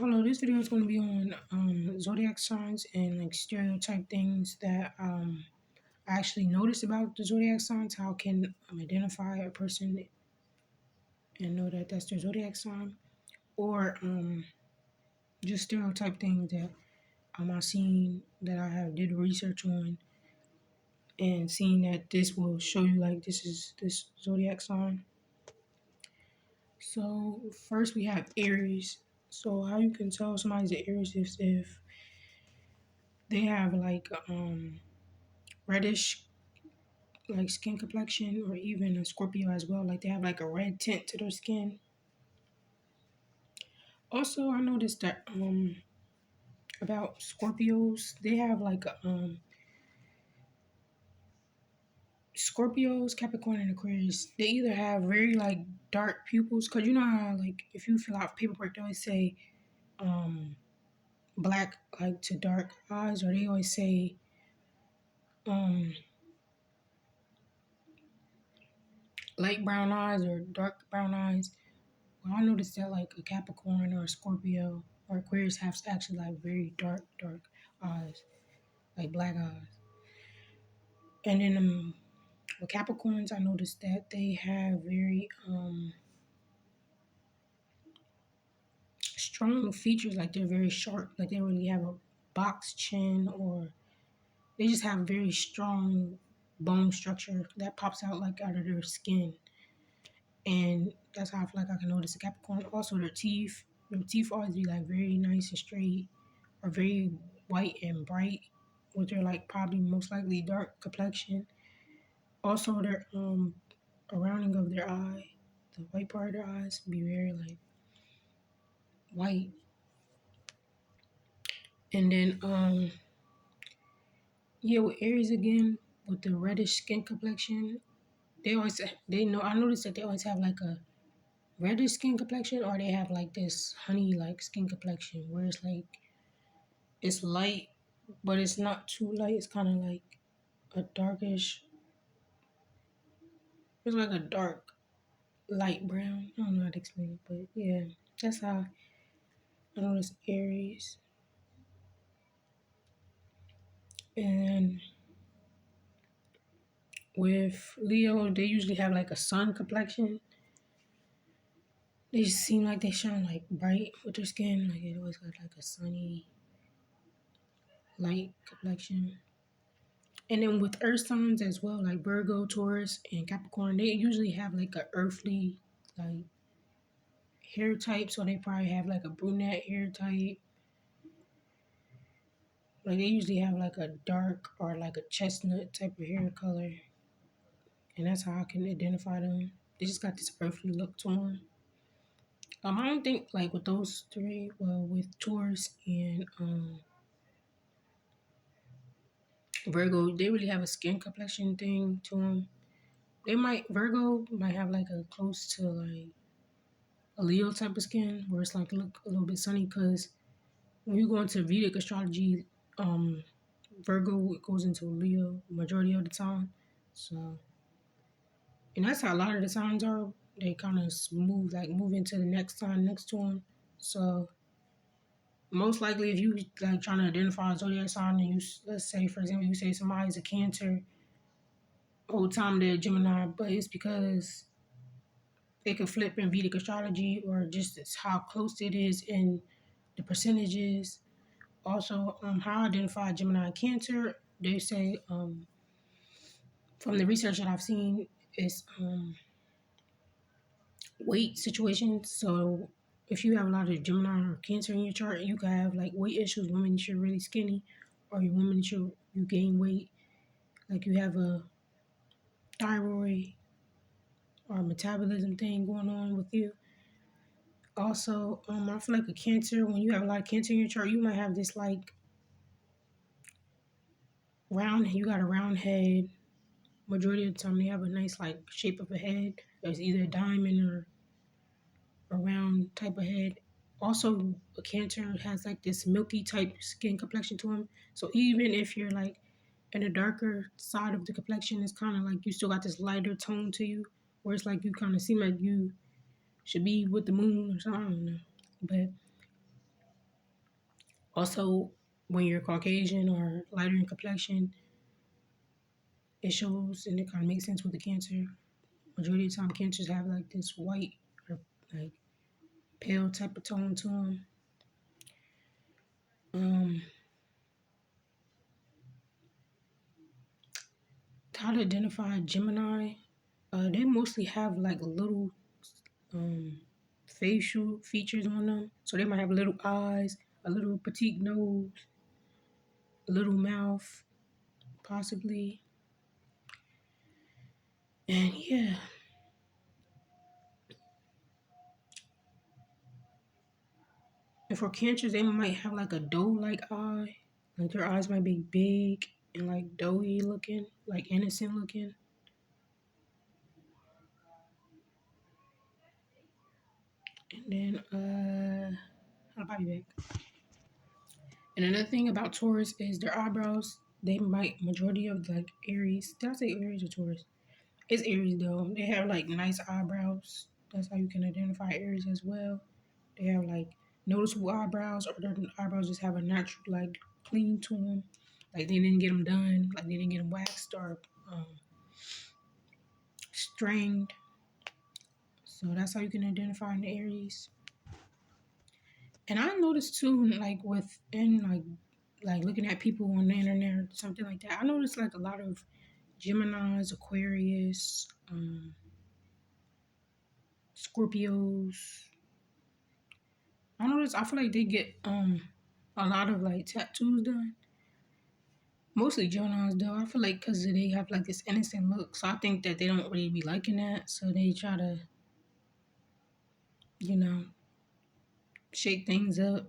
Hello, this video is going to be on zodiac signs and like stereotype things that I actually noticed about the zodiac signs. How can identify a person and know that that's their zodiac sign, or just stereotype things that I seen that I have did research on and seen that this will show you like this is this zodiac sign. So first we have Aries. So how you can tell somebody's an Aries is if they have like reddish like skin complexion, or even a Scorpio as well. Like they have like a red tint to their skin. Also, I noticed that about Scorpios, they have like Scorpios, Capricorn, and Aquarius. They either have very like dark pupils, cause you know how like if you fill out paperwork, they always say um black like to dark eyes, or they always say um light brown eyes or dark brown eyes. Well, I noticed that like a Capricorn or a Scorpio or Aquarius have actually like very dark eyes, like black eyes. And then with Capricorns, I noticed that they have very strong features, like they're very sharp, like they don't really have a box chin, or they just have very strong bone structure that pops out like out of their skin. And that's how I feel like I can notice a Capricorn. Also, their teeth always be like very nice and straight, or very white and bright, with their like probably most likely dark complexion. Also, their a rounding of their eye, the white part of their eyes be very like white. And then yeah, with Aries again, with the reddish skin complexion, they always they know I noticed that they always have like a reddish skin complexion, or they have like this honey like skin complexion where it's like it's light, but it's not too light. It's kind of like a darkish. It's like a dark light brown. I don't know how to explain it, but yeah, that's how I notice Aries. And with Leo, they usually have like a sun complexion. They just seem like they shine like bright with their skin. Like it always got like a sunny, light complexion. And then with earth signs as well, like Virgo, Taurus, and Capricorn, they usually have like a earthly like hair type. So they probably have like a brunette hair type. Like they usually have like a dark or like a chestnut type of hair color. And that's how I can identify them. They just got this earthly look to them. I don't think like with those three, well, with Taurus and Virgo, they really have a skin complexion thing to them. Virgo might have like a close to like a Leo type of skin, where it's like look a little bit sunny, because when you go into Vedic astrology, um, Virgo goes into Leo majority of the time. So, and that's how a lot of the signs are. They kind of smooth, like move into the next sign next to them. So most likely, if you like trying to identify a zodiac sign, and let's say for example you say somebody's a Cancer, whole time they're a Gemini, but it's because they can flip in Vedic astrology, or just it's how close it is in the percentages. Also, how I identify Gemini and Cancer, they say from the research that I've seen, is weight situations. So if you have a lot of Gemini or Cancer in your chart, you can have like weight issues. Women that you're really skinny, or women that you gain weight, like you have a thyroid or metabolism thing going on with you. Also, I feel like a Cancer, when you have a lot of Cancer in your chart, you might have this like you got a round head. Majority of the time, they have a nice like shape of a head. There's either a diamond or a round type of head. Also, a Cancer has like this milky type skin complexion to them. So even if you're like in a darker side of the complexion, it's kind of like you still got this lighter tone to you, where it's like you kind of seem like you should be with the moon or something. I don't know. But Also, when you're Caucasian or lighter in complexion, it shows and it kind of makes sense with the Cancer. Majority of the time, Cancers have like this white or like pale type of tone to them. Um, how to identify Gemini? They mostly have like little um, facial features on them. So they might have little eyes, a little petite nose, a little mouth, possibly. And yeah. And for cancers, they might have like a doe-like eye. Like their eyes might be big and like doughy looking, like innocent looking. And then I'll be back. And another thing about Taurus is their eyebrows. They might majority of like Aries. Did I say Aries or Taurus? It's Aries though. They have like nice eyebrows. That's how you can identify Aries as well. They have like noticeable eyebrows, or their eyebrows just have a natural like clean to them. Like they didn't get them done, like they didn't get them waxed or stringed. So that's how you can identify an Aries. And I noticed too, like within like looking at people on the internet or something like that. I noticed like a lot of Geminis, Aquarius, Scorpios. I feel like they get a lot of like tattoos done. Mostly Geminis though. I feel like because they have like this innocent look, so I think that they don't really be liking that. So they try to, you know, shake things up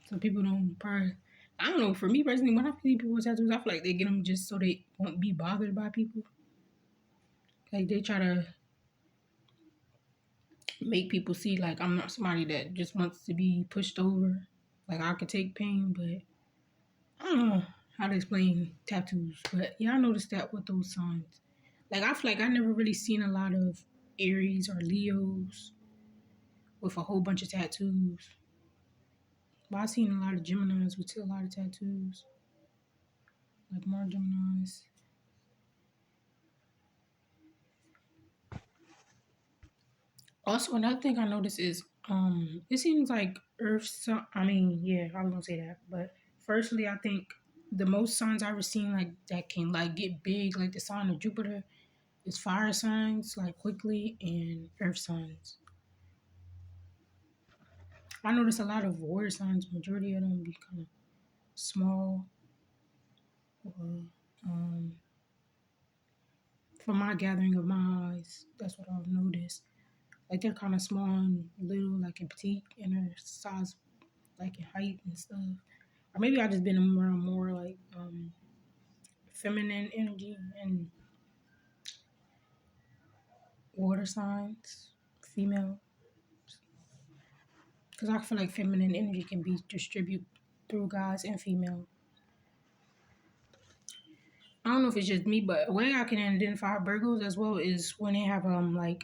so people don't probably. I don't know. For me personally, when I see people with tattoos, I feel like they get them just so they won't be bothered by people. Like they try to make people see like I'm not somebody that just wants to be pushed over. Like I could take pain, but I don't know how to explain tattoos. But yeah, I noticed that with those signs. Like I feel like I never really seen a lot of Aries or Leos with a whole bunch of tattoos. But I seen a lot of Geminis with a lot of tattoos. Like more Geminis. Also, another thing I noticed is it seems like Earth. I mean, yeah, I was gonna say that, but firstly, I think the most signs I've ever seen like that can like get big, like the sign of Jupiter, is fire signs like quickly and Earth signs. I notice a lot of water signs. Majority of them be kind of small. Or, um, from my gathering of my eyes, that's what I've noticed. Like they're kind of small and little, like in petite, in their size, like in height and stuff. Or maybe I just been around more like feminine energy and water signs, female. Because I feel like feminine energy can be distributed through guys and female. I don't know if it's just me, but a way I can identify Virgos as well is when they have like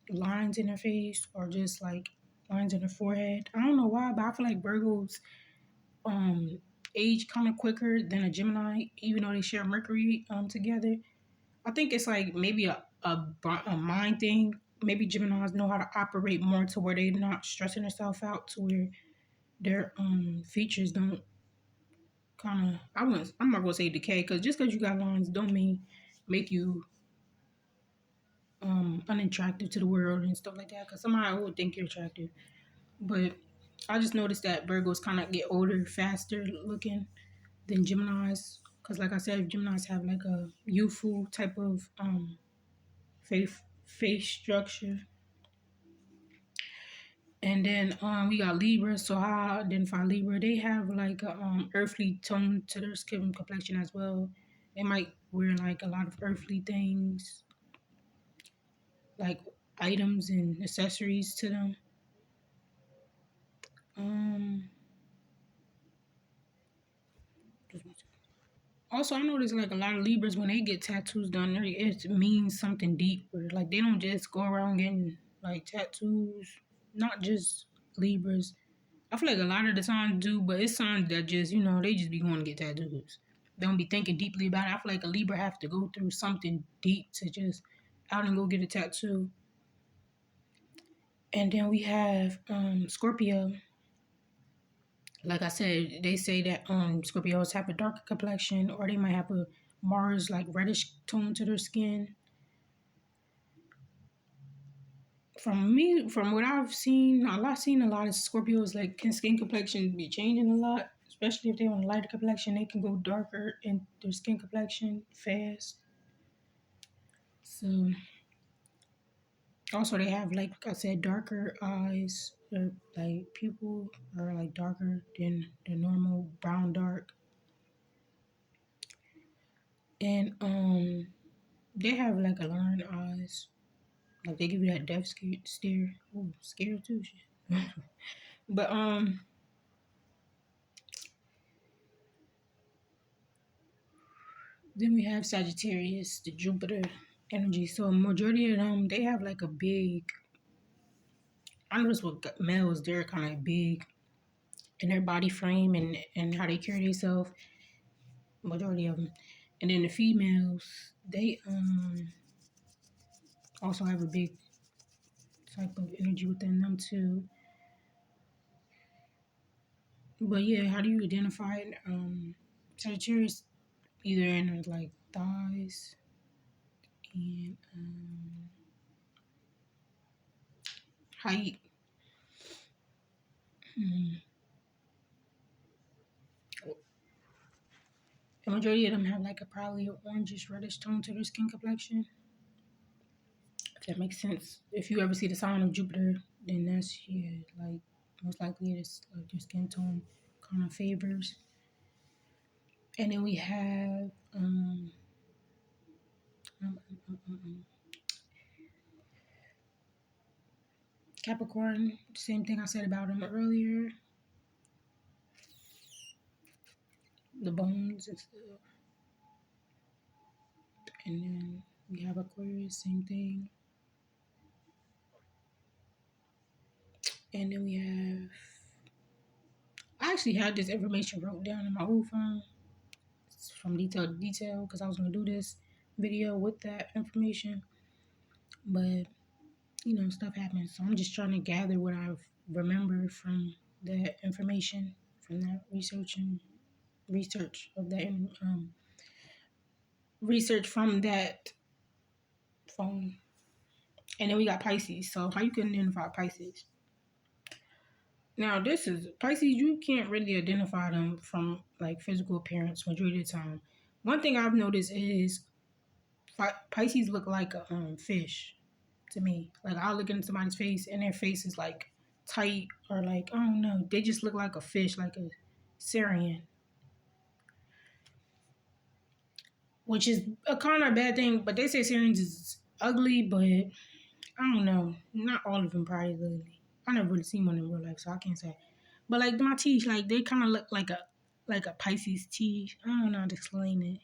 lines in their face or just like lines in their forehead. I don't know why, but I feel like Virgos um age kind of quicker than a Gemini, even though they share Mercury together. I think it's like maybe a mind thing. Maybe Geminis know how to operate more to where they're not stressing themselves out to where their features don't kind of. I'm not gonna say decay because just because you got lines don't mean make you unattractive to the world and stuff like that. Because somebody would think you're attractive, but I just noticed that Virgos kind of get older faster looking than Geminis. Because like I said, Geminis have like a youthful type of face structure. And then we got Libra. So how I identify Libra? They have like a earthly tone to their skin complexion as well. They might wear like a lot of earthly things, like items and accessories to them. Um, Also, I noticed like a lot of Libras when they get tattoos done, it means something deeper. Like they don't just go around getting like tattoos. Not just Libras. I feel like a lot of the times do, but it's signs that just, they just be going to get tattoos. They don't be thinking deeply about it. I feel like a Libra have to go through something deep to just out and go get a tattoo. And then we have Scorpio. Like I said, they say that Scorpios have a darker complexion, or they might have a Mars like reddish tone to their skin. From what I've seen, seen a lot of Scorpios like skin complexion be changing a lot, especially if they're on a lighter complexion. They can go darker in their skin complexion fast. So also they have like I said, darker eyes, or like pupil are like darker than the normal brown dark, and they have like alarmed eyes. Like they give you that death stare. Ooh, scare too shit. But then we have Sagittarius, the Jupiter energy. So majority of them, they have like a big. I notice with males, they're kind of big in their body frame and how they carry themselves. Majority of them, and then the females, they also have a big type of energy within them too. But yeah, how do you identify it? Sagittarius either in like thighs and height. Hmm. The majority of them have like a probably an orangish reddish tone to their skin complexion. If that makes sense. If you ever see the sign of Jupiter, then that's yeah, like most likely it's like your skin tone kind of favors. And then we have um, um, um, um, um, Capricorn. Same thing I said about him earlier. The bones and stuff. And then we have Aquarius, same thing. And then we have. I actually had this information wrote down in my old phone. It's from detail to detail because I was gonna do this video with that information, but stuff happens. So I'm just trying to gather what I've remembered from that information, from that research of that research from that phone. And then we got Pisces. So how you can identify Pisces? Now this is Pisces. You can't really identify them from like physical appearance majority of the time. One thing I've noticed is Pisces look like a fish to me. Like I'll look into somebody's face and their face is like tight or like I don't know. They just look like a fish, like a Syrian, which is a kind of bad thing. But they say Syrians is ugly, but I don't know. Not all of them probably ugly. I never really seen one in real life, so I can't say. But like my teeth, like they kind of look like a Pisces teeth. I don't know how to explain it.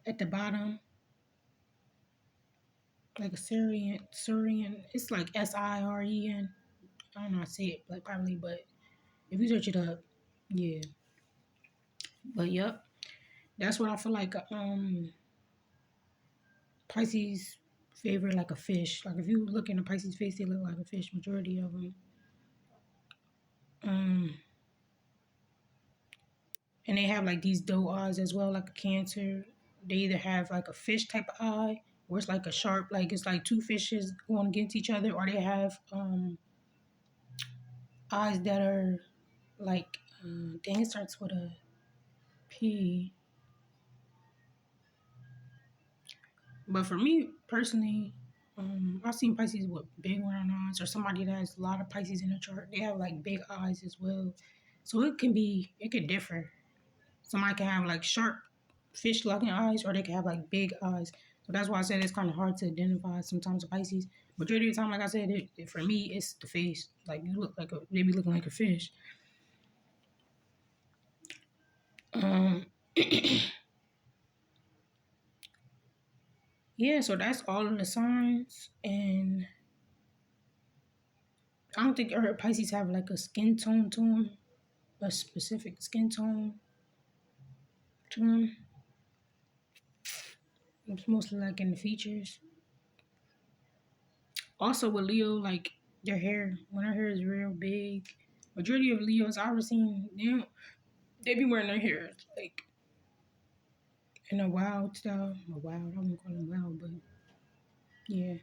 At the bottom, like a Syrian. It's like Siren. I don't know how to say it, like probably, but if you search it up, yeah. But yep, that's what I feel like. Pisces favor like a fish. Like if you look in a Pisces face, they look like a fish. Majority of them. Um, and they have like these doe eyes as well, like a Cancer. They either have like a fish type of eye, or it's like a sharp, like it's like two fishes going against each other, or they have eyes that are like dang, it starts with a P. But for me personally, I've seen Pisces with big round eyes, or somebody that has a lot of Pisces in the chart. They have like big eyes as well, so it could differ. Somebody can have like sharp fish-looking eyes, or they can have like big eyes. So that's why I said it's kind of hard to identify sometimes Pisces. Majority of the time, like I said, for me, it's the face. Like you look like they be looking like a fish. Um, yeah. So that's all of the signs, and I don't think Pisces have like a skin tone to them, a specific skin tone to them. It's mostly like in the features. Also with Leo, like their hair, when their hair is real big, majority of Leos I've ever seen, they be wearing their hair like in a wild style. A wild, I wouldn't call them wild, but yeah.